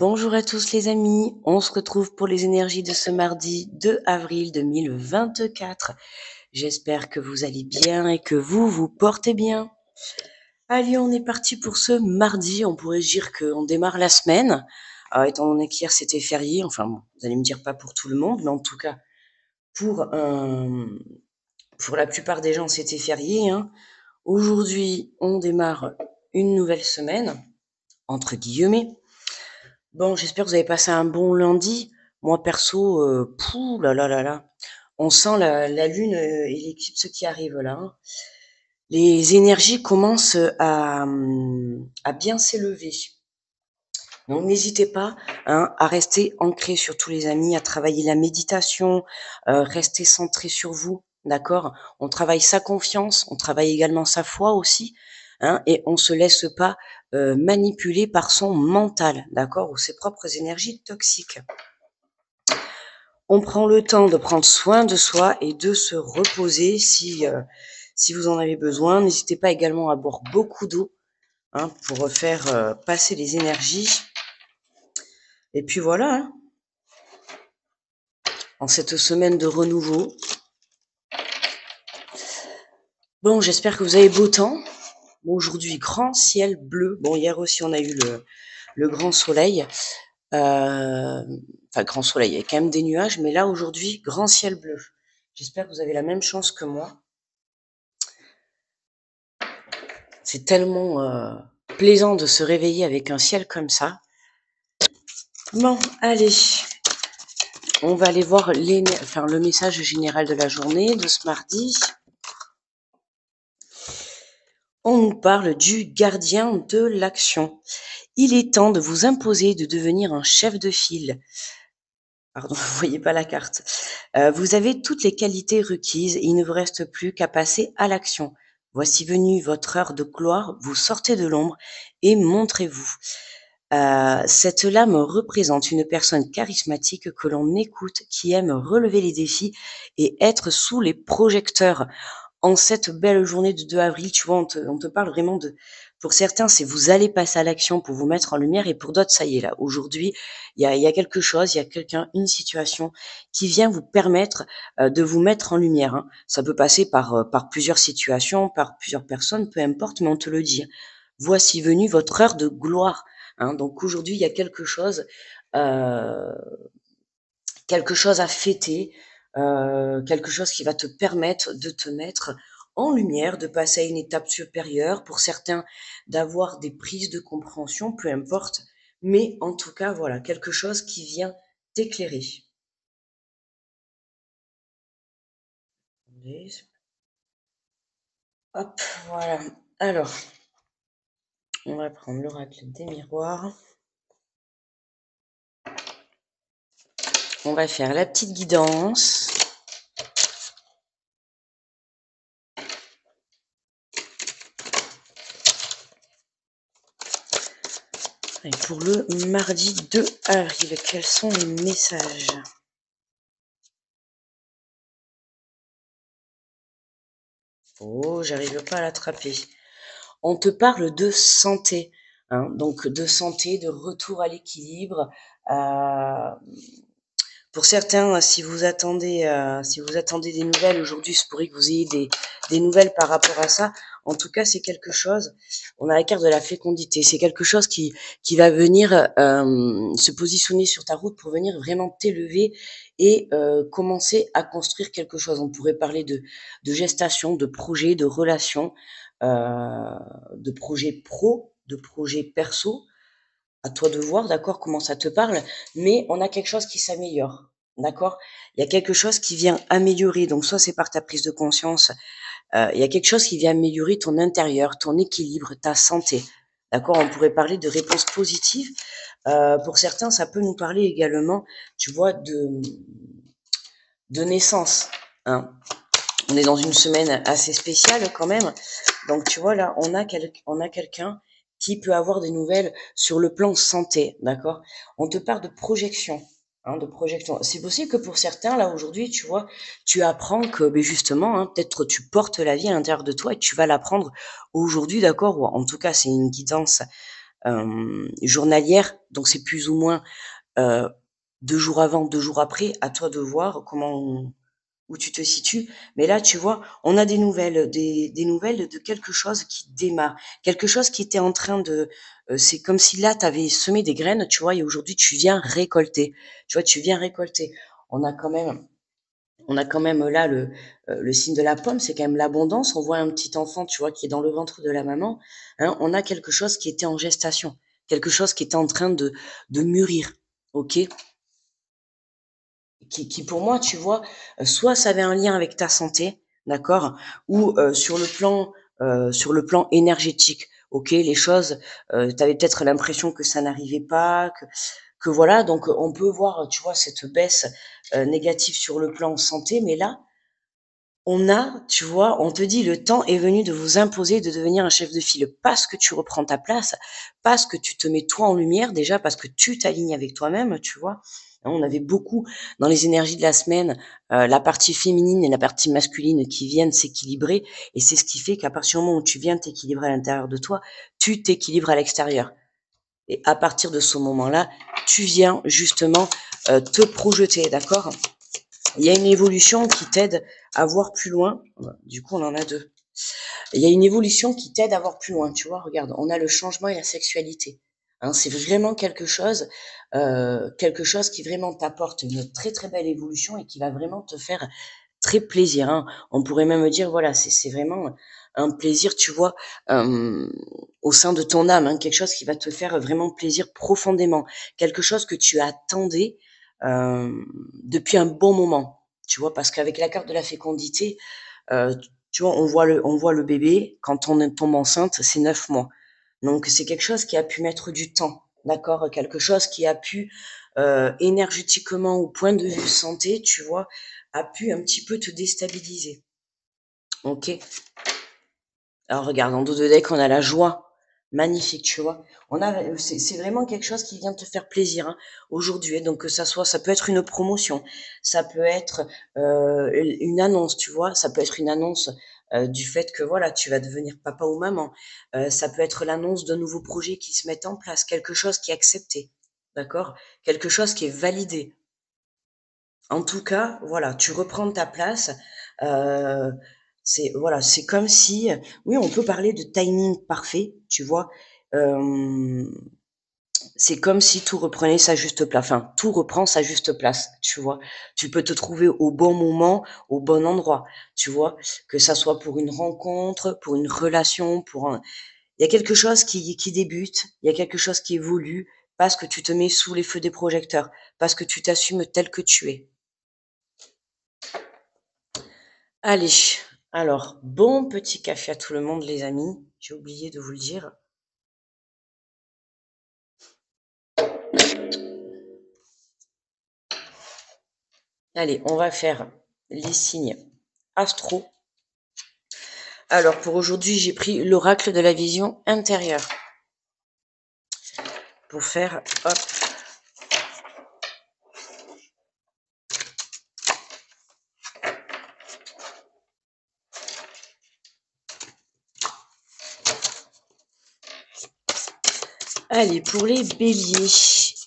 Bonjour à tous les amis, on se retrouve pour les énergies de ce mardi 2 avril 2024. J'espère que vous allez bien et que vous portez bien. Allez, on est parti pour ce mardi, on pourrait dire qu'on démarre la semaine, étant donné qu'hier c'était férié, enfin bon, vous allez me dire pas pour tout le monde, mais en tout cas pour, pour la plupart des gens c'était férié, hein. Aujourd'hui, on démarre une nouvelle semaine, entre guillemets. Bon, j'espère que vous avez passé un bon lundi. Moi, perso, pouh là là là là, on sent la lune et l'éclipse qui arrive là, hein. Les énergies commencent à bien s'élever. Donc, n'hésitez pas, hein, à rester ancré, surtout les amis, à travailler la méditation, rester centré sur vous, d'accord? On travaille sa confiance, on travaille également sa foi aussi, hein, et on se laisse pas manipuler par son mental, d'accord? Ou ses propres énergies toxiques. On prend le temps de prendre soin de soi et de se reposer si vous en avez besoin. N'hésitez pas également à boire beaucoup d'eau, hein, pour faire passer les énergies. Et puis voilà, hein, en cette semaine de renouveau. Bon, j'espère que vous avez beau temps. Bon, aujourd'hui, grand ciel bleu. Bon, hier aussi, on a eu le grand soleil. Enfin, grand soleil, il y a quand même des nuages, mais là, aujourd'hui, grand ciel bleu. J'espère que vous avez la même chance que moi. C'est tellement plaisant de se réveiller avec un ciel comme ça. Bon, allez, on va aller voir le message général de la journée de ce mardi. On nous parle du gardien de l'action. Il est temps de vous imposer de devenir un chef de file. Pardon, vous voyez pas la carte. Vous avez toutes les qualités requises et il ne vous reste plus qu'à passer à l'action. Voici venue votre heure de gloire, vous sortez de l'ombre et montrez-vous. Cette lame représente une personne charismatique que l'on écoute, qui aime relever les défis et être sous les projecteurs. En cette belle journée de 2 avril, tu vois, on te parle vraiment de, pour certains, c'est vous allez passer à l'action pour vous mettre en lumière, et pour d'autres, ça y est, là, aujourd'hui, il y a quelque chose, il y a quelqu'un, une situation qui vient vous permettre de vous mettre en lumière, hein. Ça peut passer par plusieurs situations, par plusieurs personnes, peu importe, mais on te le dit. Voici venue votre heure de gloire, hein. Donc aujourd'hui, il y a euh, quelque chose à fêter, quelque chose qui va te permettre de te mettre en lumière, de passer à une étape supérieure, pour certains d'avoir des prises de compréhension, peu importe, mais en tout cas, voilà, quelque chose qui vient t'éclairer. Hop, voilà. Alors, on va prendre l'oracle des miroirs. On va faire la petite guidance. Et pour le mardi 2 avril, quels sont les messages? Oh, j'arrive pas à l'attraper. On te parle de santé, hein, donc de santé, de retour à l'équilibre. Euh, pour certains, si vous attendez des nouvelles aujourd'hui, c'est pourrait que vous ayez des nouvelles par rapport à ça. En tout cas, c'est quelque chose. On a la carte de la fécondité. C'est quelque chose qui va venir se positionner sur ta route pour venir vraiment t'élever et commencer à construire quelque chose. On pourrait parler de gestation, de projet, de relation, de projet pro, de projet perso. À toi de voir, d'accord, comment ça te parle, mais on a quelque chose qui s'améliore, d'accord? Il y a quelque chose qui vient améliorer, donc soit c'est par ta prise de conscience, il y a quelque chose qui vient améliorer ton intérieur, ton équilibre, ta santé, d'accord? On pourrait parler de réponses positives. Pour certains, ça peut nous parler également, tu vois, de naissance, hein. On est dans une semaine assez spéciale quand même. Donc, tu vois, là, on a quelqu'un qui peut avoir des nouvelles sur le plan santé, d'accord? On te parle de projection, hein, de projection. C'est possible que pour certains, là, aujourd'hui, tu vois, tu apprends que, ben justement, hein, peut-être tu portes la vie à l'intérieur de toi et tu vas l'apprendre aujourd'hui, d'accord? Ou en tout cas, c'est une guidance journalière, donc c'est plus ou moins 2 jours avant, 2 jours après, à toi de voir où tu te situes. Mais là, tu vois, on a des nouvelles de quelque chose qui démarre, quelque chose qui était en train de, c'est comme si là, tu avais semé des graines, tu vois, et aujourd'hui, tu viens récolter. Tu vois, tu viens récolter. On a quand même, on a quand même là le signe de la pomme, c'est quand même l'abondance. On voit un petit enfant, tu vois, qui est dans le ventre de la maman. Hein, on a quelque chose qui était en gestation, quelque chose qui était en train de mûrir. OK? Qui pour moi, tu vois, soit ça avait un lien avec ta santé, d'accord, ou sur le plan énergétique. OK, les choses, tu avais peut-être l'impression que ça n'arrivait pas, que voilà, donc on peut voir, tu vois, cette baisse négative sur le plan santé, mais là, tu vois, on te dit le temps est venu de vous imposer de devenir un chef de file parce que tu reprends ta place, parce que tu te mets toi en lumière déjà, parce que tu t'alignes avec toi-même, tu vois. Hein, on avait beaucoup dans les énergies de la semaine, la partie féminine et la partie masculine qui viennent s'équilibrer et c'est ce qui fait qu'à partir du moment où tu viens t'équilibrer à l'intérieur de toi, tu t'équilibres à l'extérieur. Et à partir de ce moment-là, tu viens justement te projeter, d'accord? Il y a une évolution qui t'aide à voir plus loin. Du coup, on en a deux. Il y a une évolution qui t'aide à voir plus loin. Tu vois, regarde, on a le changement et la sexualité. Hein, c'est vraiment quelque chose qui vraiment t'apporte une très très belle évolution et qui va vraiment te faire très plaisir. Hein. On pourrait même dire, voilà, c'est vraiment un plaisir, tu vois, euh, au sein de ton âme, hein, quelque chose qui va te faire vraiment plaisir profondément, quelque chose que tu attendais depuis un bon moment, tu vois, parce qu'avec la carte de la fécondité, euh, tu vois, on voit le bébé, quand on tombe enceinte, c'est 9 mois. Donc, c'est quelque chose qui a pu mettre du temps, d'accord? Quelque chose qui a pu, énergétiquement, au point de vue santé, tu vois, a pu un petit peu te déstabiliser. Ok? Alors regarde, en dos de deck, on a la joie. Magnifique, tu vois. C'est vraiment quelque chose qui vient te faire plaisir hein, aujourd'hui. Donc que ça peut être une promotion, ça peut être une annonce, tu vois. Ça peut être une annonce du fait que voilà, tu vas devenir papa ou maman. Ça peut être l'annonce de nouveaux projets qui se mettent en place, quelque chose qui est accepté, d'accord? Quelque chose qui est validé. En tout cas, voilà, tu reprends ta place. Euh, c'est voilà, c'est comme si, oui, on peut parler de timing parfait, tu vois. Euh, c'est comme si tout reprenait sa juste place. Enfin, tout reprend sa juste place, tu vois. Tu peux te trouver au bon moment, au bon endroit, tu vois. Que ça soit pour une rencontre, pour une relation, il y a quelque chose qui débute, il y a quelque chose qui évolue parce que tu te mets sous les feux des projecteurs, parce que tu t'assumes tel que tu es. Allez, alors, bon petit café à tout le monde, les amis. J'ai oublié de vous le dire. Allez, on va faire les signes astro. Alors, pour aujourd'hui, j'ai pris l'oracle de la vision intérieure. Pour faire, hop. Allez, pour les béliers.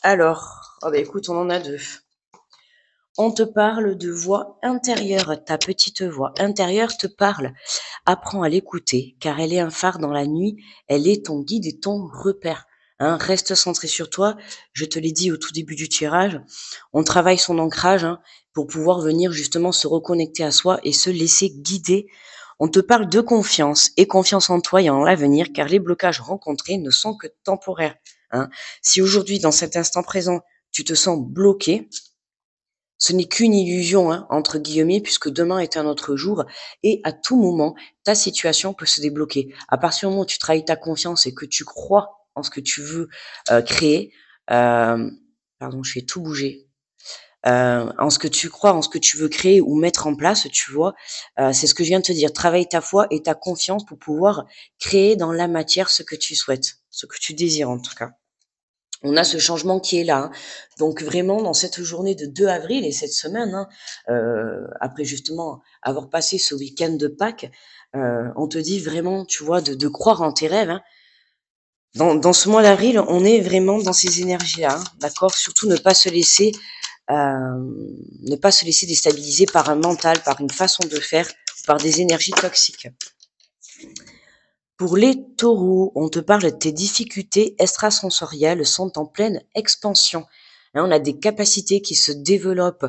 Alors, oh bah écoute, on en a deux. On te parle de voix intérieure. Ta petite voix intérieure te parle. Apprends à l'écouter, car elle est un phare dans la nuit. Elle est ton guide et ton repère. Hein, reste centré sur toi. Je te l'ai dit au tout début du tirage. On travaille son ancrage hein, pour pouvoir venir justement se reconnecter à soi et se laisser guider. On te parle de confiance et confiance en toi et en l'avenir, car les blocages rencontrés ne sont que temporaires. Hein. Si aujourd'hui, dans cet instant présent, tu te sens bloqué, ce n'est qu'une illusion, hein, entre guillemets, puisque demain est un autre jour et à tout moment, ta situation peut se débloquer. À partir du moment où tu travailles ta confiance et que tu crois en ce que tu veux créer, euh, pardon, je fais tout bouger. En ce que tu crois, en ce que tu veux créer ou mettre en place, tu vois, c'est ce que je viens de te dire. Travaille ta foi et ta confiance pour pouvoir créer dans la matière ce que tu souhaites, ce que tu désires en tout cas. On a ce changement qui est là. Hein. Donc vraiment, dans cette journée de 2 avril et cette semaine, hein, après justement avoir passé ce week-end de Pâques, on te dit vraiment, tu vois, de croire en tes rêves. Hein. Dans ce mois d'avril, on est vraiment dans ces énergies-là, hein, d'accord? Surtout ne pas se laisser déstabiliser par un mental, par une façon de faire, par des énergies toxiques. Pour les taureaux, on te parle de tes difficultés extrasensorielles sont en pleine expansion. Hein, on a des capacités qui se développent,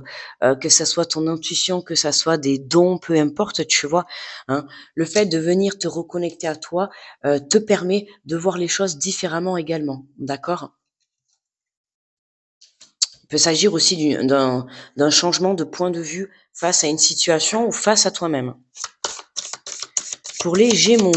que ça soit ton intuition, que ça soit des dons, peu importe, tu vois. Hein. Le fait de venir te reconnecter à toi te permet de voir les choses différemment également, d'accord? Il peut s'agir aussi d'un changement de point de vue face à une situation ou face à toi-même. Pour les Gémeaux,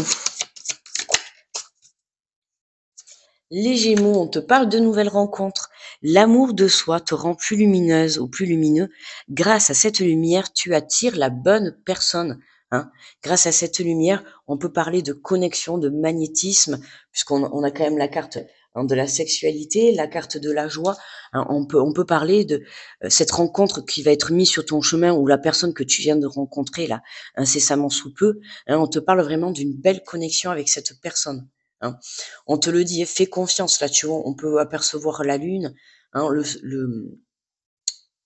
on te parle de nouvelles rencontres. L'amour de soi te rend plus lumineuse ou plus lumineux. Grâce à cette lumière, tu attires la bonne personne. Hein. Grâce à cette lumière, on peut parler de connexion, de magnétisme, puisqu'on a quand même la carte de la sexualité, la carte de la joie. Hein. On peut parler de cette rencontre qui va être mise sur ton chemin ou la personne que tu viens de rencontrer là incessamment sous peu. Hein. On te parle vraiment d'une belle connexion avec cette personne. Hein. On te le dit, fais confiance là, tu vois, on peut apercevoir la lune, hein,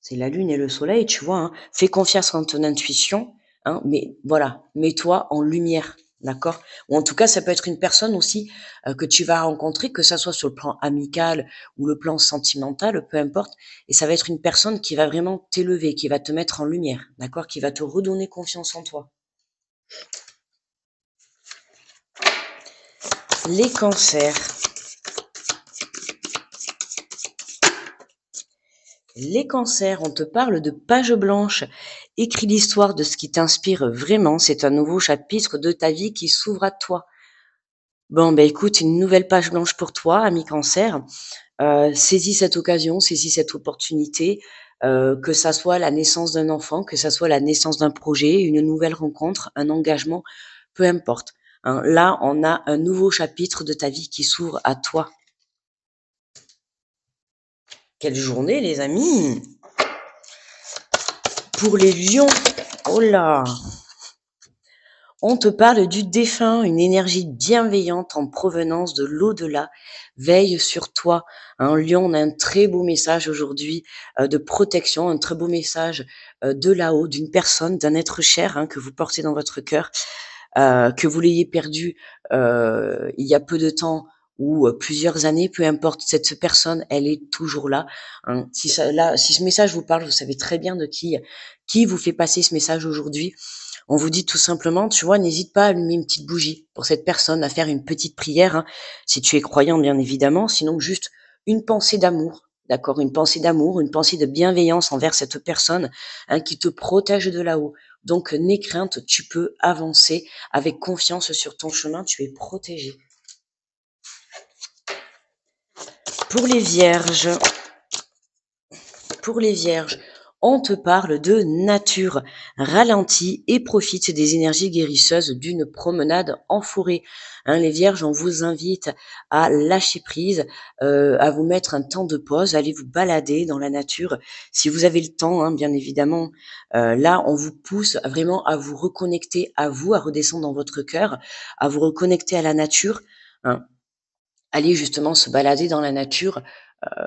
c'est la lune et le soleil, tu vois, hein. Fais confiance en ton intuition, hein, mais voilà, mets-toi en lumière, d'accord? Ou en tout cas, ça peut être une personne aussi que tu vas rencontrer, que ça soit sur le plan amical ou le plan sentimental, peu importe, et ça va être une personne qui va vraiment t'élever, qui va te mettre en lumière, d'accord? Qui va te redonner confiance en toi. Les cancers. Les cancers, on te parle de page blanche. Écris l'histoire de ce qui t'inspire vraiment. C'est un nouveau chapitre de ta vie qui s'ouvre à toi. Bon, ben écoute, une nouvelle page blanche pour toi, ami cancer. Saisis cette occasion, saisis cette opportunité, que ça soit la naissance d'un enfant, que ça soit la naissance d'un projet, une nouvelle rencontre, un engagement, peu importe. Hein. Là, on a un nouveau chapitre de ta vie qui s'ouvre à toi. Quelle journée, les amis! Pour les lions, oh là! On te parle du défunt, une énergie bienveillante en provenance de l'au-delà veille sur toi. Un lion, on a un très beau message aujourd'hui de protection, un très beau message de là-haut, d'une personne, d'un être cher hein, que vous portez dans votre cœur, que vous l'ayez perdu il y a peu de temps ou plusieurs années, peu importe, cette personne, elle est toujours là. Hein. Si ce message vous parle, vous savez très bien de qui vous fait passer ce message aujourd'hui. On vous dit tout simplement, tu vois, n'hésite pas à allumer une petite bougie pour cette personne, à faire une petite prière, hein, si tu es croyant, bien évidemment, sinon juste une pensée d'amour, d'accord, une pensée d'amour, une pensée de bienveillance envers cette personne hein, qui te protège de là-haut. Donc, n'aie crainte, tu peux avancer avec confiance sur ton chemin, tu es protégé. Pour les vierges, pour les vierges, on te parle de nature. Ralentis et profite des énergies guérisseuses d'une promenade en forêt. Hein, les vierges, on vous invite à lâcher prise, à vous mettre un temps de pause, allez vous balader dans la nature. Si vous avez le temps, hein, bien évidemment, là, on vous pousse vraiment à vous reconnecter à vous, à redescendre dans votre cœur, à vous reconnecter à la nature. Hein. Allez justement se balader dans la nature,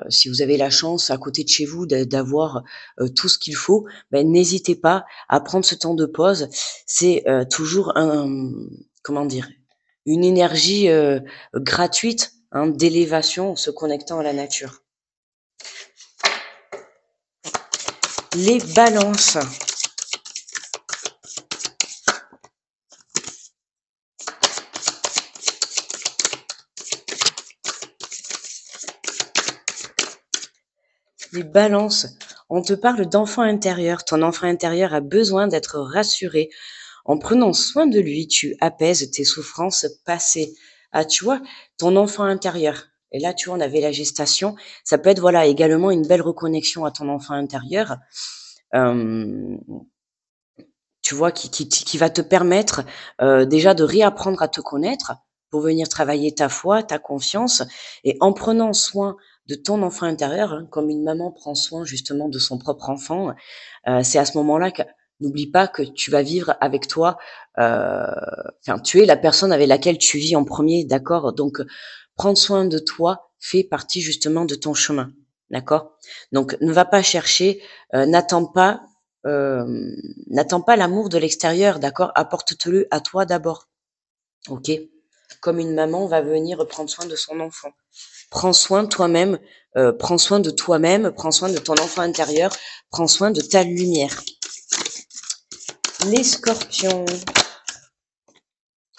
si vous avez la chance à côté de chez vous d'avoir tout ce qu'il faut, ben, n'hésitez pas à prendre ce temps de pause. C'est toujours comment dire, une énergie gratuite hein, d'élévation en se connectant à la nature. Les balances. Les balances. On te parle d'enfant intérieur. Ton enfant intérieur a besoin d'être rassuré. En prenant soin de lui, tu apaises tes souffrances passées. Ah, tu vois, ton enfant intérieur. Et là, tu vois, on avait la gestation. Ça peut être, voilà, également une belle reconnexion à ton enfant intérieur. Euh, tu vois, qui va te permettre déjà de réapprendre à te connaître pour venir travailler ta foi, ta confiance. Et en prenant soin de ton enfant intérieur, hein, comme une maman prend soin justement de son propre enfant, c'est à ce moment-là que n'oublie pas que tu vas vivre avec toi, enfin, tu es la personne avec laquelle tu vis en premier, d'accord? Donc, Prendre soin de toi fait partie justement de ton chemin, d'accord? Donc ne va pas chercher, n'attends pas l'amour de l'extérieur, d'accord? Apporte-te-le à toi d'abord, OK? Comme une maman va venir prendre soin de son enfant. Prends soin de toi-même, prends soin de toi-même, prends soin de ton enfant intérieur, prends soin de ta lumière. Les scorpions.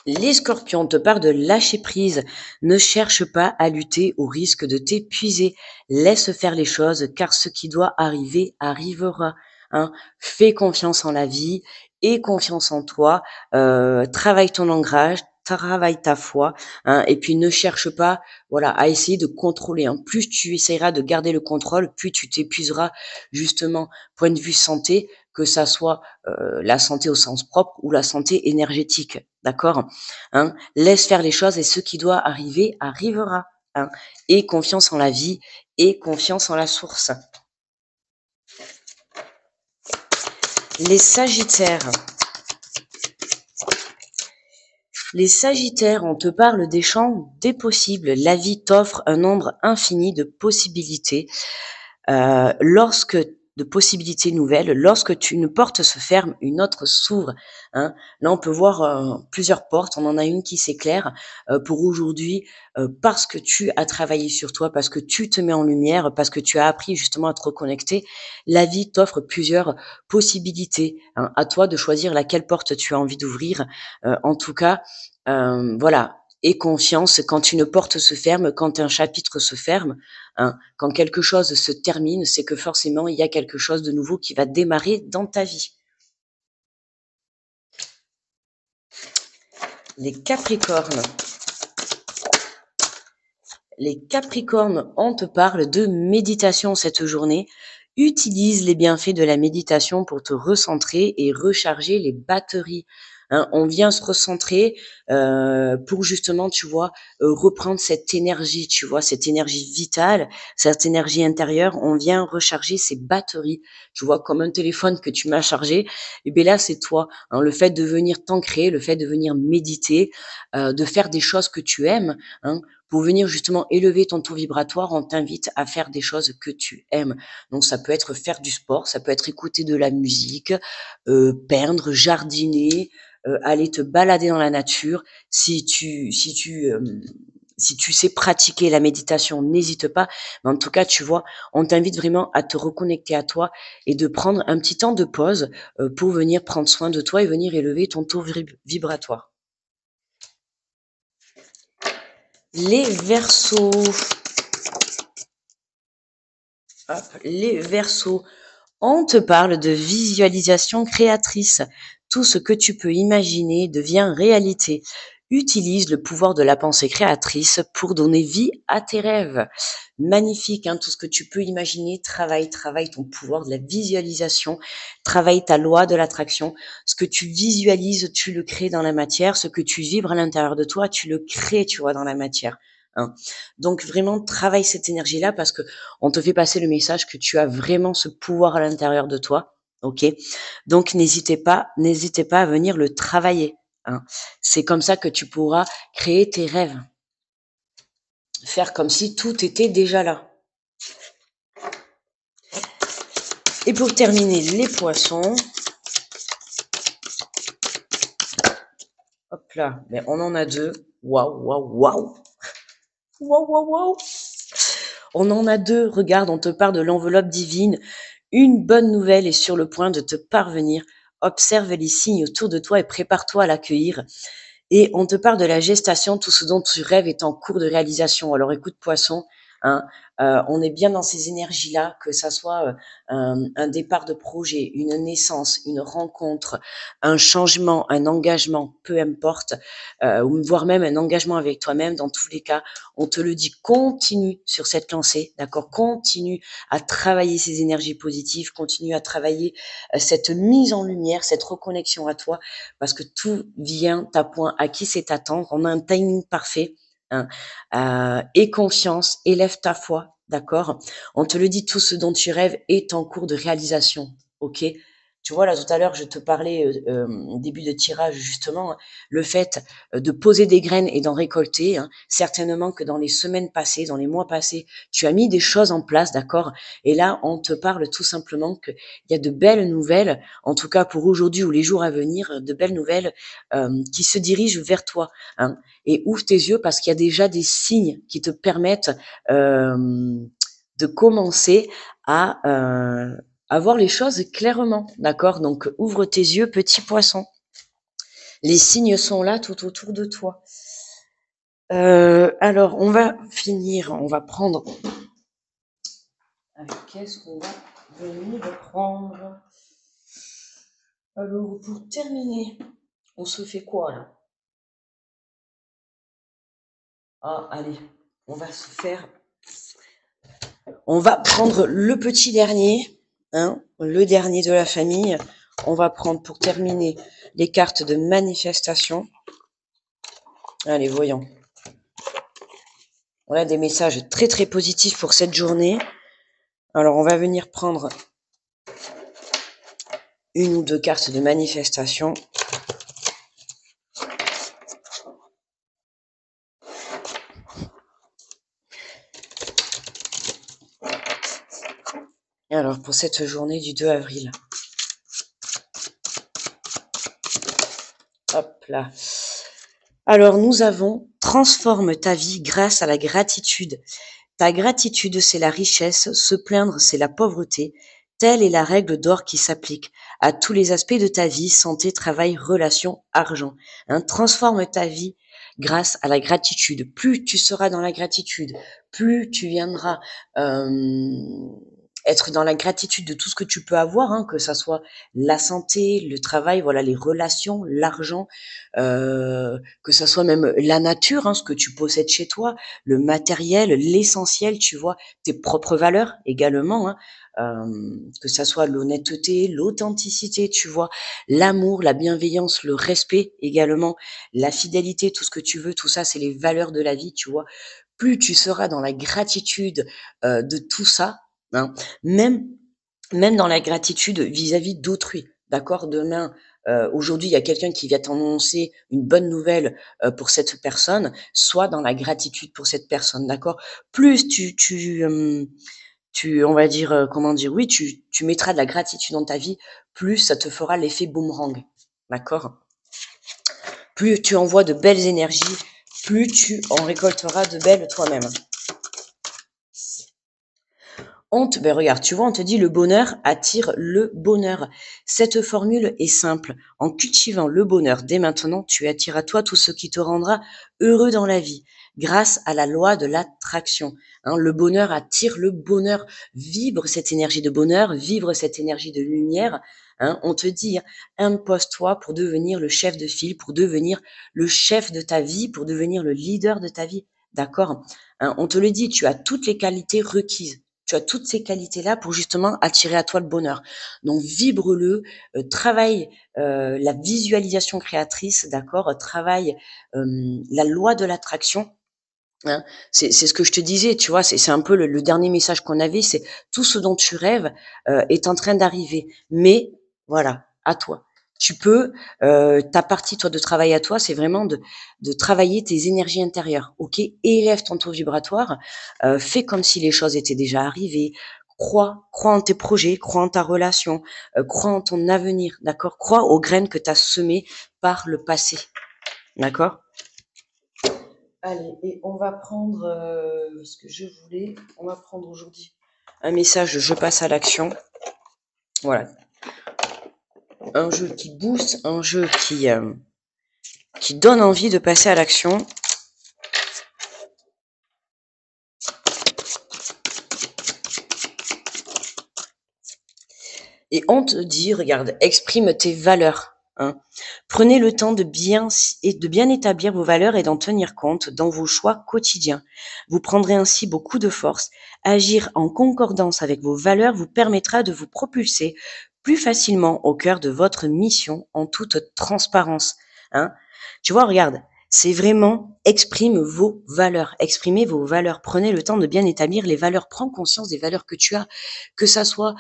Les scorpions te parlent de lâcher prise. Ne cherche pas à lutter au risque de t'épuiser. Laisse faire les choses car ce qui doit arriver arrivera. Hein. Fais confiance en la vie et confiance en toi. Travaille ton ancrage, travaille ta foi. Hein, et puis ne cherche pas voilà, à essayer de contrôler. Hein. Plus tu essaieras de garder le contrôle, plus tu t'épuiseras justement point de vue santé, que ça soit la santé au sens propre ou la santé énergétique. D'accord, hein? Laisse faire les choses et ce qui doit arriver arrivera. Hein? Et confiance en la vie et confiance en la source. Les Sagittaires. Les Sagittaires, on te parle des champs des possibles. La vie t'offre un nombre infini de possibilités. De possibilités nouvelles, lorsque une porte se ferme, une autre s'ouvre. Hein. Là, on peut voir plusieurs portes. On en a une qui s'éclaire pour aujourd'hui parce que tu as travaillé sur toi, parce que tu te mets en lumière, parce que tu as appris justement à te reconnecter. La vie t'offre plusieurs possibilités. Hein. À toi de choisir laquelle porte tu as envie d'ouvrir. En tout cas, voilà. Et confiance quand une porte se ferme, quand un chapitre se ferme. Hein. Quand quelque chose se termine, c'est que forcément, il y a quelque chose de nouveau qui va démarrer dans ta vie. Les Capricornes. Les Capricornes, on te parle de méditation cette journée. Utilise les bienfaits de la méditation pour te recentrer et recharger les batteries. Hein, on vient se recentrer pour justement, tu vois, reprendre cette énergie, tu vois, cette énergie vitale, cette énergie intérieure. On vient recharger ses batteries, tu vois, comme un téléphone que tu m'as chargé. Et bien là, c'est toi. Hein, le fait de venir t'ancrer, le fait de venir méditer, de faire des choses que tu aimes. Hein, pour venir justement élever ton taux vibratoire, on t'invite à faire des choses que tu aimes. Donc ça peut être faire du sport, ça peut être écouter de la musique, peindre, jardiner, aller te balader dans la nature. Si tu sais pratiquer la méditation, n'hésite pas. Mais en tout cas, tu vois, on t'invite vraiment à te reconnecter à toi et de prendre un petit temps de pause pour venir prendre soin de toi et venir élever ton taux vibratoire. Les Verseaux. Hop, les Verseaux. On te parle de visualisation créatrice. Tout ce que tu peux imaginer devient réalité. Utilise le pouvoir de la pensée créatrice pour donner vie à tes rêves. Magnifique, hein, tout ce que tu peux imaginer. Travaille ton pouvoir de la visualisation. Travaille ta loi de l'attraction. Ce que tu visualises, tu le crées dans la matière. Ce que tu vibres à l'intérieur de toi, tu le crées, tu vois, dans la matière. Hein. Donc vraiment, travaille cette énergie-là parce que on te fait passer le message que tu as vraiment ce pouvoir à l'intérieur de toi. OK? Donc n'hésitez pas à venir le travailler. Hein. C'est comme ça que tu pourras créer tes rêves. Faire comme si tout était déjà là. Et pour terminer, les poissons. Hop là, mais on en a deux. Waouh, waouh, waouh. Waouh, waouh, waouh. On en a deux. Regarde, on te parle de l'enveloppe divine. Une bonne nouvelle est sur le point de te parvenir. Observe les signes autour de toi et prépare-toi à l'accueillir. Et on te parle de la gestation, tout ce dont tu rêves est en cours de réalisation. Alors écoute, poisson, hein, on est bien dans ces énergies-là, que ça soit un départ de projet, une naissance, une rencontre, un changement, un engagement, peu importe, voire même un engagement avec toi-même. Dans tous les cas, on te le dit, continue sur cette lancée, d'accord? Continue à travailler ces énergies positives, continue à travailler cette mise en lumière, cette reconnexion à toi, parce que tout vient à point. À qui c'est attendre? On a un timing parfait. Hein. Aie confiance, élève ta foi, d'accord? On te le dit, tout ce dont tu rêves est en cours de réalisation, ok? Tu vois, là, tout à l'heure, je te parlais, début de tirage, justement, hein, le fait de poser des graines et d'en récolter, hein. Certainement que dans les semaines passées, dans les mois passés, tu as mis des choses en place, d'accord? Et là, on te parle tout simplement qu'il y a de belles nouvelles, en tout cas pour aujourd'hui ou les jours à venir, de belles nouvelles qui se dirigent vers toi, hein. Et ouvre tes yeux parce qu'il y a déjà des signes qui te permettent de commencer à voir les choses clairement, d'accord? Donc, ouvre tes yeux, petit poisson. Les signes sont là tout autour de toi. Alors, on va finir, on va prendre... Avec qu'est-ce qu'on va venir prendre? Alors, pour terminer, on se fait quoi, là? Ah, allez, on va se faire... On va prendre le petit dernier, hein, le dernier de la famille. On va prendre, pour terminer, les cartes de manifestation. Allez, voyons. On a des messages très très positifs pour cette journée. Alors, on va venir prendre une ou deux cartes de manifestation. Alors, pour cette journée du 2 avril. Hop là. Alors, nous avons « Transforme ta vie grâce à la gratitude ». Ta gratitude, c'est la richesse, se plaindre, c'est la pauvreté. Telle est la règle d'or qui s'applique à tous les aspects de ta vie, santé, travail, relations, argent. Hein, transforme ta vie grâce à la gratitude. Plus tu seras dans la gratitude, plus tu viendras être dans la gratitude de tout ce que tu peux avoir, hein, que ça soit la santé, le travail, voilà, les relations, l'argent, que ça soit même la nature, hein, ce que tu possèdes chez toi, le matériel, l'essentiel, tu vois, tes propres valeurs également, hein, que ça soit l'honnêteté, l'authenticité, tu vois, l'amour, la bienveillance, le respect également, la fidélité, tout ce que tu veux, tout ça, c'est les valeurs de la vie, tu vois. Plus tu seras dans la gratitude de tout ça, hein, même dans la gratitude vis-à-vis d'autrui, d'accord? Demain, aujourd'hui, il y a quelqu'un qui vient t'annoncer une bonne nouvelle pour cette personne, sois dans la gratitude pour cette personne, d'accord? Plus on va dire, comment dire? Oui, tu mettras de la gratitude dans ta vie, plus ça te fera l'effet boomerang, d'accord? Plus tu envoies de belles énergies, plus tu en récolteras de belles toi-même. Ben regarde, tu vois, on te dit le bonheur attire le bonheur. Cette formule est simple. En cultivant le bonheur dès maintenant, tu attires à toi tout ce qui te rendra heureux dans la vie, grâce à la loi de l'attraction. Hein, le bonheur attire le bonheur. Vibre cette énergie de bonheur, vibre cette énergie de lumière. Hein, on te dit, impose-toi pour devenir le chef de file, pour devenir le chef de ta vie, pour devenir le leader de ta vie. D'accord? Hein, on te le dit, tu as toutes les qualités requises. Tu as toutes ces qualités-là pour justement attirer à toi le bonheur. Donc vibre-le, travaille la visualisation créatrice, d'accord? Travaille la loi de l'attraction. Hein, c'est ce que je te disais, tu vois, c'est un peu le dernier message qu'on avait, c'est tout ce dont tu rêves est en train d'arriver. Mais voilà, à toi. Tu peux, ta partie, toi, de travail à toi, c'est vraiment de travailler tes énergies intérieures, ok? Élève ton taux vibratoire, fais comme si les choses étaient déjà arrivées, crois en tes projets, crois en ta relation, crois en ton avenir, d'accord? Crois aux graines que tu as semées par le passé, d'accord? Allez, et on va prendre ce que je voulais. On va prendre aujourd'hui un message, je passe à l'action. Voilà. Un jeu qui booste, un jeu qui donne envie de passer à l'action. Et on te dit, regarde, exprime tes valeurs. Hein. Prenez le temps de bien établir vos valeurs et d'en tenir compte dans vos choix quotidiens. Vous prendrez ainsi beaucoup de force. Agir en concordance avec vos valeurs vous permettra de vous propulser plus facilement au cœur de votre mission en toute transparence. Hein. Tu vois, regarde, c'est vraiment exprime vos valeurs, exprimez vos valeurs. Prenez le temps de bien établir les valeurs, prends conscience des valeurs que tu as, que ça soit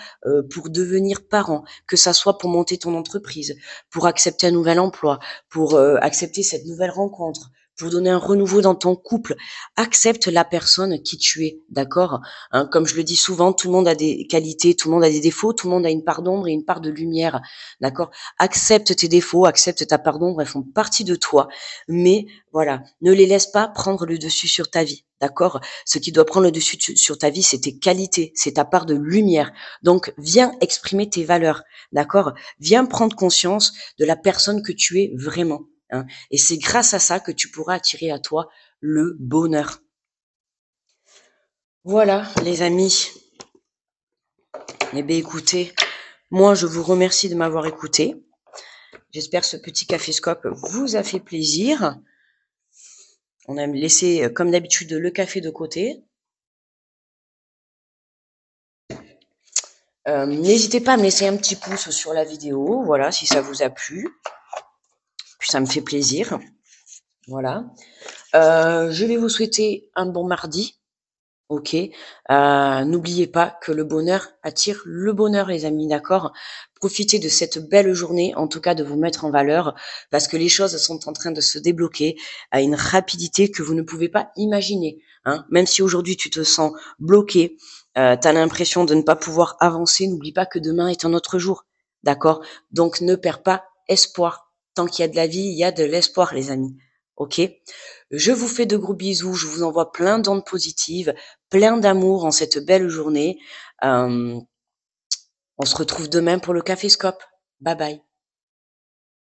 pour devenir parent, que ça soit pour monter ton entreprise, pour accepter un nouvel emploi, pour accepter cette nouvelle rencontre, pour donner un renouveau dans ton couple. Accepte la personne qui tu es, d'accord, hein, comme je le dis souvent, tout le monde a des qualités, tout le monde a des défauts, tout le monde a une part d'ombre et une part de lumière, d'accord. Accepte tes défauts, accepte ta part d'ombre, elles font partie de toi, mais voilà, ne les laisse pas prendre le dessus sur ta vie, d'accord. Ce qui doit prendre le dessus sur ta vie, c'est tes qualités, c'est ta part de lumière. Donc, viens exprimer tes valeurs, d'accord. Viens prendre conscience de la personne que tu es vraiment, hein. Et c'est grâce à ça que tu pourras attirer à toi le bonheur. Voilà, les amis. Eh bien, écoutez, moi, je vous remercie de m'avoir écouté. J'espère que ce petit caféscope vous a fait plaisir. On a laissé, comme d'habitude, le café de côté. N'hésitez pas à me laisser un petit pouce sur la vidéo, voilà, si ça vous a plu. Puis ça me fait plaisir. Voilà. Je vais vous souhaiter un bon mardi. Ok. N'oubliez pas que le bonheur attire le bonheur, les amis, d'accord? Profitez de cette belle journée, en tout cas de vous mettre en valeur, parce que les choses sont en train de se débloquer à une rapidité que vous ne pouvez pas imaginer, hein. Même si aujourd'hui tu te sens bloqué, tu as l'impression de ne pas pouvoir avancer, n'oublie pas que demain est un autre jour, d'accord? Donc ne perds pas espoir. Tant qu'il y a de la vie, il y a de l'espoir, les amis. Ok? Je vous fais de gros bisous, je vous envoie plein d'ondes positives, plein d'amour en cette belle journée. On se retrouve demain pour le Caféscope. Bye bye.